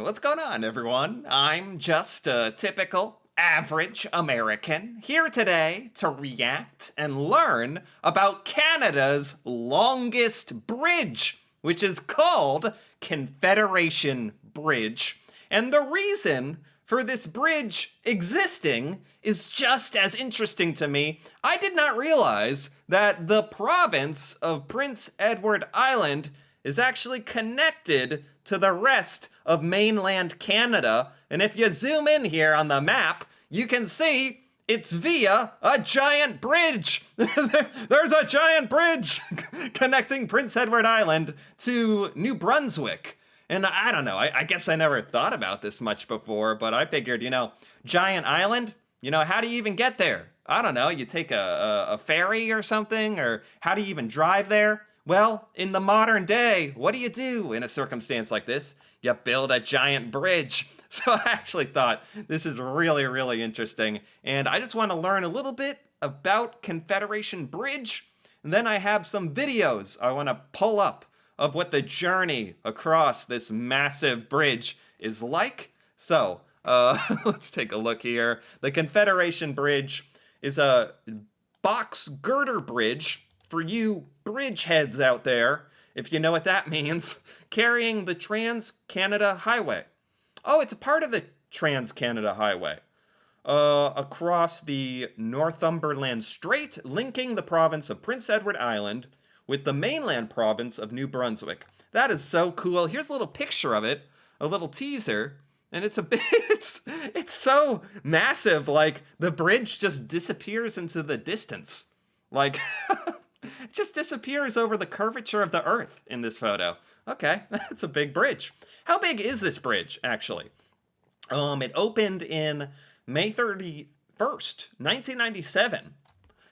what's going on, everyone? I'm just a typical, average American here today to react and learn about Canada's longest bridge, which is called Confederation Bridge. And the reason for this bridge existing is just as interesting to me. I did not realize that the province of Prince Edward Island is actually connected to the rest of mainland Canada. And if you zoom in here on the map, you can see it's via a giant bridge. There's a giant bridge connecting Prince Edward Island to New Brunswick. And I don't know, I guess I never thought about this much before, but I figured, giant island, how do you even get there? I don't know, you take a ferry or something, or how do you even drive there? Well, in the modern day, what do you do in a circumstance like this? You build a giant bridge. So I actually thought this is really, really interesting. And I just want to learn a little bit about Confederation Bridge. And then I have some videos I want to pull up of what the journey across this massive bridge is like. So let's take a look here. The Confederation Bridge is a box girder bridge for you bridge heads out there, if you know what that means, carrying the Trans-Canada Highway. Oh, it's a part of the Trans-Canada Highway. Across the Northumberland Strait, linking the province of Prince Edward Island with the mainland province of New Brunswick. That is so cool. Here's a little picture of it, a little teaser, and it's so massive, like the bridge just disappears into the distance. Like, it just disappears over the curvature of the earth in this photo. Okay, that's a big bridge. How big is this bridge, actually? It opened in May 31st, 1997.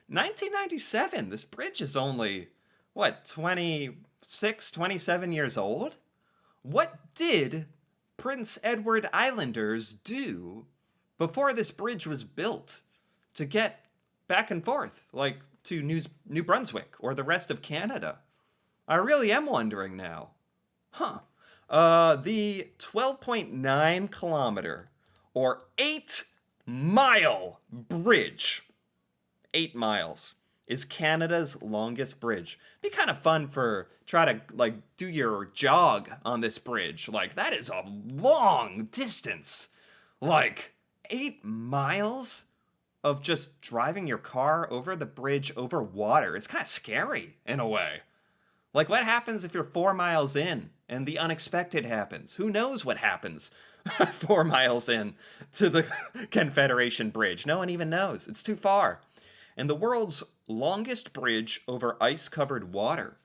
1997, this bridge is only, 26, 27 years old? What did Prince Edward Islanders do before this bridge was built to get back and forth, like to New Brunswick or the rest of Canada? I really am wondering now. Huh. The 12.9 kilometer or 8-mile bridge, 8 miles, is Canada's longest bridge. Be kind of fun try to do your jog on this bridge. Like, that is a long distance. Like 8 miles of just driving your car over the bridge over water. It's kind of scary in a way. Like, what happens if you're 4 miles in and the unexpected happens? Who knows what happens 4 miles in to the Confederation Bridge? No one even knows. It's too far. And the world's longest bridge over ice-covered water.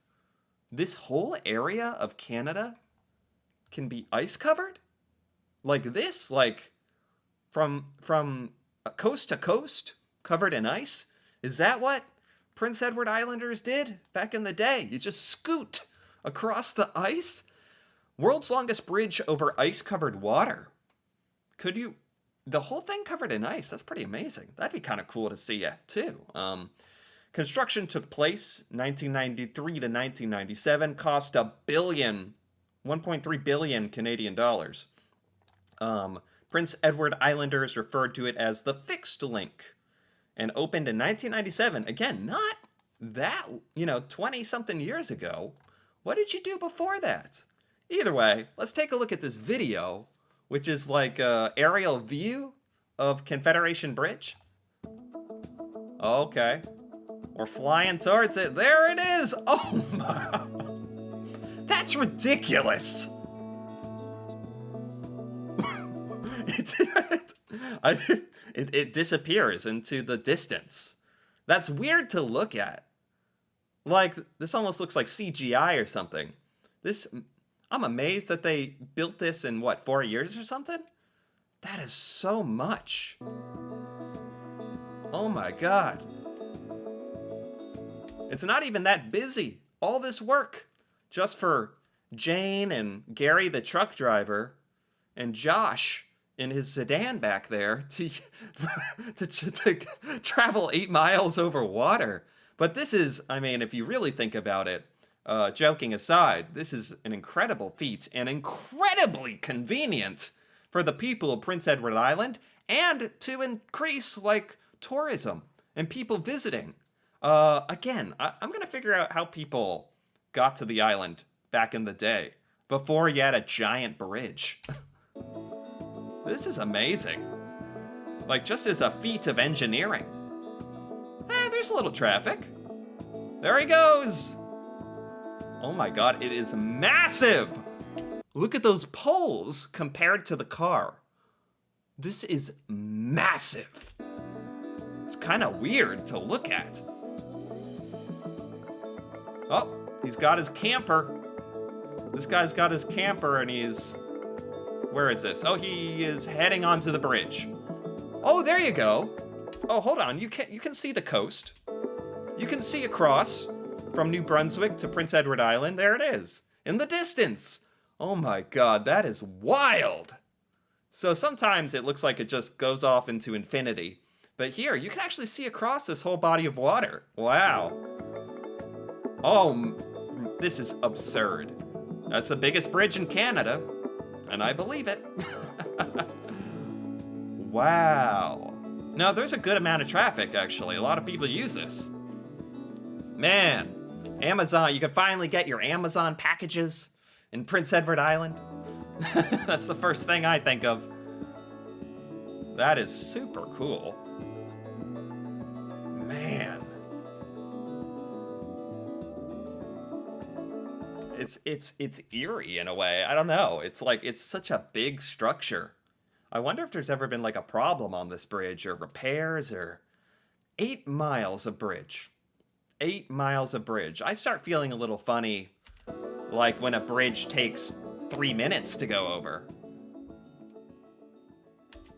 This whole area of Canada can be ice-covered? Like this? Like from coast to coast, covered in ice? Is that what Prince Edward Islanders did back in the day? You just scoot across the ice? World's longest bridge over ice-covered water. The whole thing covered in ice? That's pretty amazing. That'd be kind of cool to see it, too. Construction took place 1993 to 1997, cost $1.3 billion Canadian dollars. Prince Edward Islanders referred to it as the Fixed Link and opened in 1997. Again, not that, 20-something years ago. What did you do before that? Either way, let's take a look at this video, which is like an aerial view of Confederation Bridge. Okay. We're flying towards it. There it is! Oh my! That's ridiculous! It disappears into the distance. That's weird to look at. Like, this almost looks like CGI or something. I'm amazed that they built this in, 4 years or something? That is so much. Oh my god. It's not even that busy. All this work just for Jane and Gary the truck driver and Josh in his sedan back there to travel 8 miles over water. But this is, if you really think about it, joking aside, this is an incredible feat and incredibly convenient for the people of Prince Edward Island and to increase, like, tourism and people visiting. Again, I'm going to figure out how people got to the island back in the day before you had a giant bridge. This is amazing. Like, just as a feat of engineering. There's a little traffic. There he goes. Oh my god, it is massive. Look at those poles compared to the car. This is massive. It's kind of weird to look at. Oh, he's got his camper. This guy's got his camper and he's... Where is this? Oh, he is heading onto the bridge. Oh, there you go. Oh, hold on. You can see the coast. You can see across from New Brunswick to Prince Edward Island. There it is. In the distance. Oh my god, that is wild. So sometimes it looks like it just goes off into infinity. But here, you can actually see across this whole body of water. Wow. Oh, this is absurd. That's the biggest bridge in Canada. And I believe it. Wow. Now, there's a good amount of traffic, actually. A lot of people use this. Man, Amazon, you can finally get your Amazon packages in Prince Edward Island. That's the first thing I think of. That is super cool. Man. It's eerie in a way. I don't know. It's like, it's such a big structure. I wonder if there's ever been like a problem on this bridge or repairs or 8 miles of bridge. 8 miles of bridge. I start feeling a little funny, like when a bridge takes 3 minutes to go over.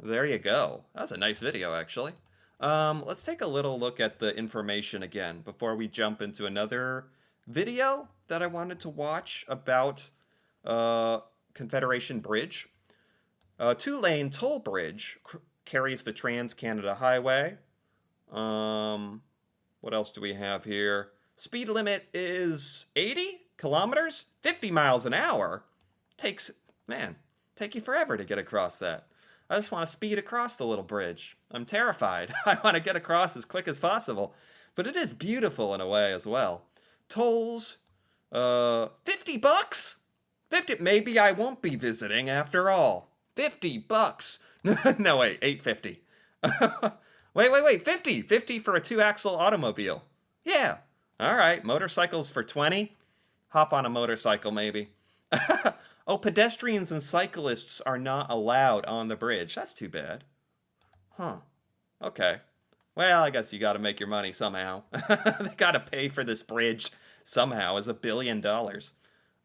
There you go. That was a nice video, actually. Let's take a little look at the information again before we jump into another video that I wanted to watch about Confederation Bridge. 2-lane toll bridge carries the Trans-Canada Highway. What else do we have here? Speed limit is 80 kilometers, 50 miles an hour. Take you forever to get across that. I just want to speed across the little bridge. I'm terrified. I want to get across as quick as possible. But it is beautiful in a way as well. Tolls, $50? 50, maybe I won't be visiting after all. $50. No, wait, $8.50. Wait, 50. 50 for a 2-axle automobile. Yeah. All right, motorcycles for 20. Hop on a motorcycle, maybe. Oh, pedestrians and cyclists are not allowed on the bridge. That's too bad. Huh. Okay. Well, I guess you gotta make your money somehow. They gotta pay for this bridge somehow. It's $1 billion.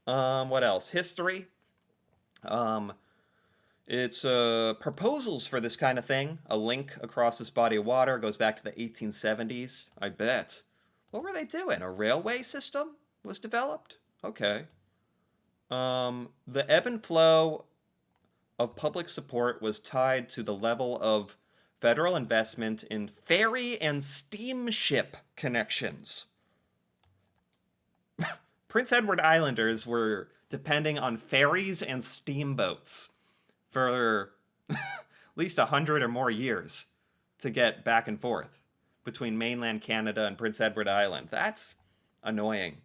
What else? History. It's proposals for this kind of thing. A link across this body of water goes back to the 1870s, I bet. What were they doing? A railway system was developed? Okay. The ebb and flow of public support was tied to the level of federal investment in ferry and steamship connections. Prince Edward Islanders were depending on ferries and steamboats for at least 100 or more years to get back and forth between mainland Canada and Prince Edward Island. That's annoying.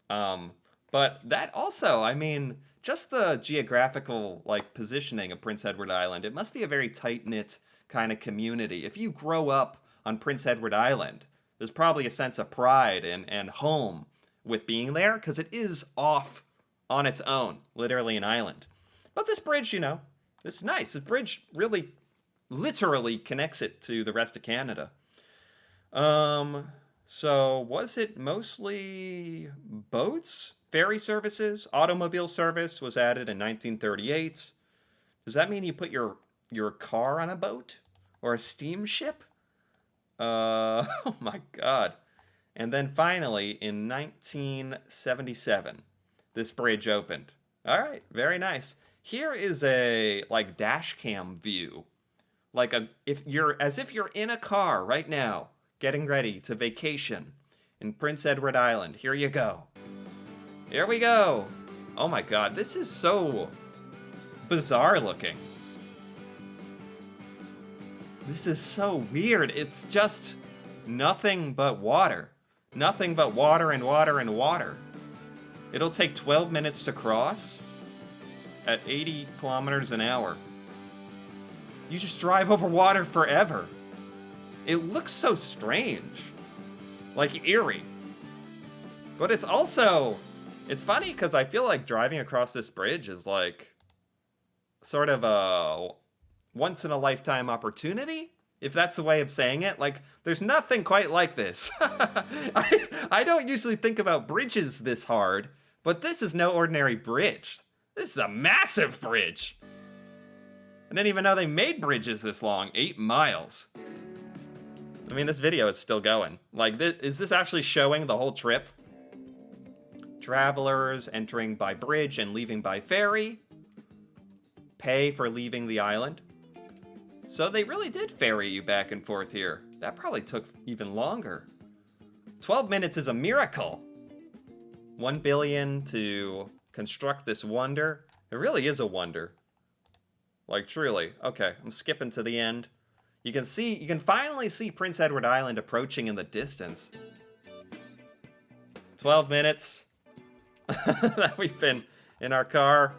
But that also, I mean, just the geographical positioning of Prince Edward Island, it must be a very tight-knit kind of community. If you grow up on Prince Edward Island, there's probably a sense of pride and home with being there, because it is off on its own, literally an island. But this bridge, this is nice. This bridge really, literally connects it to the rest of Canada. So was it mostly boats? Ferry services? Automobile service was added in 1938. Does that mean you put your car on a boat? Or a steamship? Oh my god. And then finally, in 1977, this bridge opened. All right, very nice. Here is a dash cam view, if you're in a car right now, getting ready to vacation in Prince Edward Island. Here you go. Here we go. Oh my god, this is so bizarre looking. This is so weird. It's just nothing but water. Nothing but water and water and water. It'll take 12 minutes to cross at 80 kilometers an hour. You just drive over water forever. It looks so strange. Like eerie. But it's also, it's funny because I feel like driving across this bridge is like sort of a once in a lifetime opportunity, if that's the way of saying it. Like, there's nothing quite like this. I don't usually think about bridges this hard, but this is no ordinary bridge. This is a massive bridge. I didn't even know they made bridges this long. 8 miles. I mean, this video is still going. Like, is this actually showing the whole trip? Travelers entering by bridge and leaving by ferry. Pay for leaving the island. So they really did ferry you back and forth here. That probably took even longer. 12 minutes is a miracle. 1 billion to construct this wonder. It really is a wonder. Like, truly. Okay, I'm skipping to the end. You can finally see Prince Edward Island approaching in the distance. 12 minutes that we've been in our car.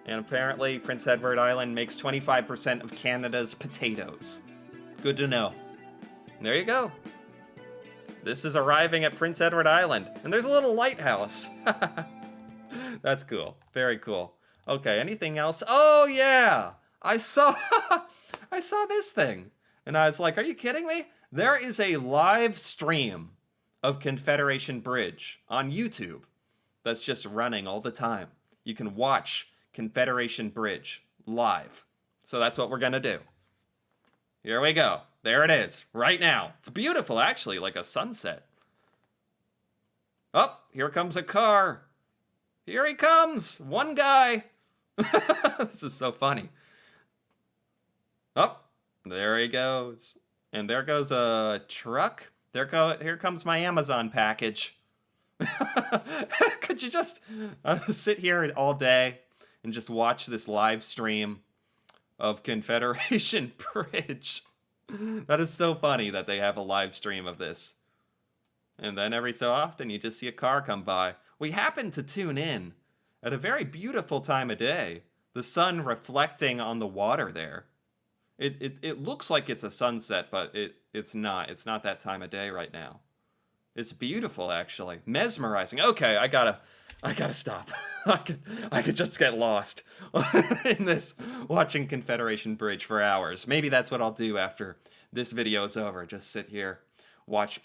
And apparently, Prince Edward Island makes 25% of Canada's potatoes. Good to know. And there you go. This is arriving at Prince Edward Island. And there's a little lighthouse. That's cool. Very cool. Okay, anything else? Oh, yeah! I saw this thing. And I was like, are you kidding me? There is a live stream of Confederation Bridge on YouTube that's just running all the time. You can watch Confederation Bridge live. So that's what we're gonna do. Here we go. There it is, right now. It's beautiful, actually, like a sunset. Oh, here comes a car. Here he comes, one guy. This is so funny. Oh, there he goes. And there goes a truck. Here comes my Amazon package. Could you just sit here all day and just watch this live stream of Confederation Bridge? That is so funny that they have a live stream of this. And then every so often you just see a car come by. We happen to tune in at a very beautiful time of day. The sun reflecting on the water there. It looks like it's a sunset, but it's not. It's not that time of day right now. It's beautiful, actually. Mesmerizing. Okay, I gotta stop. I could just get lost in this, watching Confederation Bridge for hours. Maybe that's what I'll do after this video is over. Just sit here, watch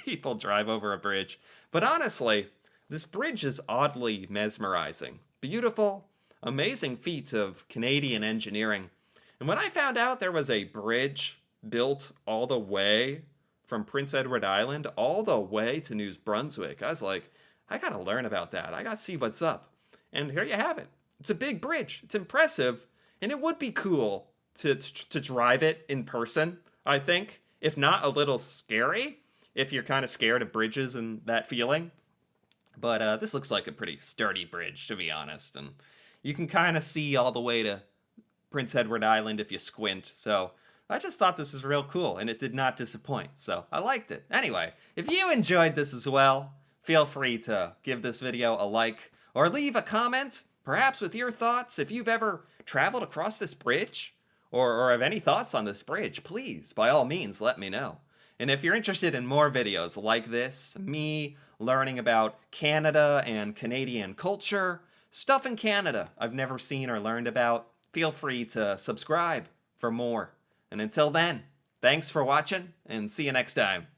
people drive over a bridge. But honestly, this bridge is oddly mesmerizing. Beautiful, amazing feat of Canadian engineering. And when I found out there was a bridge built all the way from Prince Edward Island all the way to New Brunswick, I was like, I gotta learn about that. I gotta see what's up. And here you have it. It's a big bridge. It's impressive. And it would be cool to drive it in person, I think. If not a little scary, if you're kind of scared of bridges and that feeling. But this looks like a pretty sturdy bridge, to be honest. And you can kind of see all the way to Prince Edward Island if you squint. So I just thought this was real cool, and it did not disappoint. So I liked it. Anyway, if you enjoyed this as well, feel free to give this video a like or leave a comment, perhaps with your thoughts. If you've ever traveled across this bridge or have any thoughts on this bridge, please, by all means, let me know. And if you're interested in more videos like this, me learning about Canada and Canadian culture, stuff in Canada I've never seen or learned about, feel free to subscribe for more. And until then, thanks for watching, and see you next time.